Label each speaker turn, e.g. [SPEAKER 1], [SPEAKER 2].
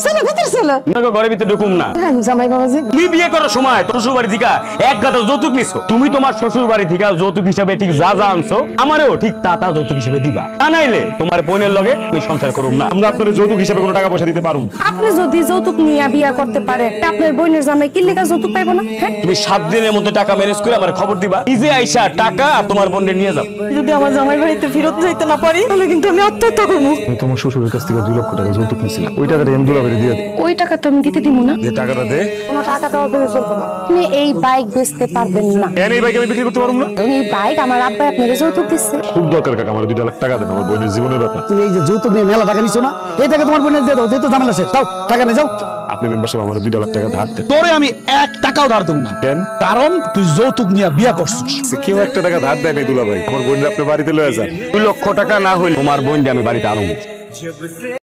[SPEAKER 1] চলো ভিতর চলো।
[SPEAKER 2] তোমাকে ঘরের ভিতরে ঢুকুম না।
[SPEAKER 1] জামাই বাবাজি,
[SPEAKER 2] তুমি বিয়ে করার সময় তোর শ্বশুর বাড়ি থেকে এক গাদা যৌতুক নিছো। তুমি তোমার শ্বশুর বাড়ি থেকে যৌতুক হিসাবে ঠিক যা যা আনছো আমারও ঠিক তা যৌতুক হিসাবে দিবা। তা নাইলে তোমার বোনের লগে তুমি সংসার করুম না। আমরা আপনাদের যৌতুক হিসাবে কোনো টাকা পয়সা দিতে পারবো না।
[SPEAKER 1] আপনি যদি যৌতুক নিয়ে বিয়া করতে পারে, আপনার বোনের জামাই কি লেখা যৌতুক পাইবো না?
[SPEAKER 2] তুমি 7 দিনের মধ্যে টাকা ম্যানেজ করে আমার খবর দিবা। নিজে আইসা টাকা আর তোমার বোনের নিয়ে যাও।
[SPEAKER 1] যদি আমার জামাই বাড়িতে ফেরত যাইতে না পারি তাহলে কিন্তু আমি আত্মহত্যা করবো।
[SPEAKER 3] আমি তোমার শ্বশুরের কাছ থেকে 2 লক্ষ টাকা যৌতুক নিয়েছিলাম, ওই টাকাটা আমি দুলাভাইরে দিয়ে দিই।
[SPEAKER 1] ওই টাকা তো আমি দিতে দিব না।
[SPEAKER 3] যে টাকাটা দে।
[SPEAKER 1] কোনো টাকা দেওয়া করে চলবে না। আপনি এই বাইক বেচতে পারবেন না।
[SPEAKER 3] কেন এই বাইক আমি বিক্রি করতে পারবো না?
[SPEAKER 1] এই বাইক আমার আব্বা আপনাকে যৌতুক দিচ্ছে।
[SPEAKER 3] খুব দরকার কাকা, আমার 2 লাখ টাকা দেন, আমার বোনের জীবনের ব্যাপার।
[SPEAKER 4] তুমি এই যে যৌতুক নিয়ে মেলা টাকা নিছো না, এই টাকা তোমার বোনের দিয়ে দাও, যেহেতু ঝামেলা শেষ। যাও টাকা নিয়ে যাও।
[SPEAKER 3] আপনি মেম্বার সাহেব আমার 2 লাখ টাকা ধার দেন।
[SPEAKER 4] তোরে আমি 1 টাকাও ধার দেব না।
[SPEAKER 3] কেন?
[SPEAKER 4] কারণ তুই যৌতুক নিয়ে বিয়া করছিস।
[SPEAKER 3] কেউ একটা টাকা ধার দেয় নাই দুলাভাই, আমার বোনের আপনি বাড়িতে লয়ে যান।
[SPEAKER 2] 2 লক্ষ টাকা না হইলে তোমার বোন আমি বাড়িতে আনবো।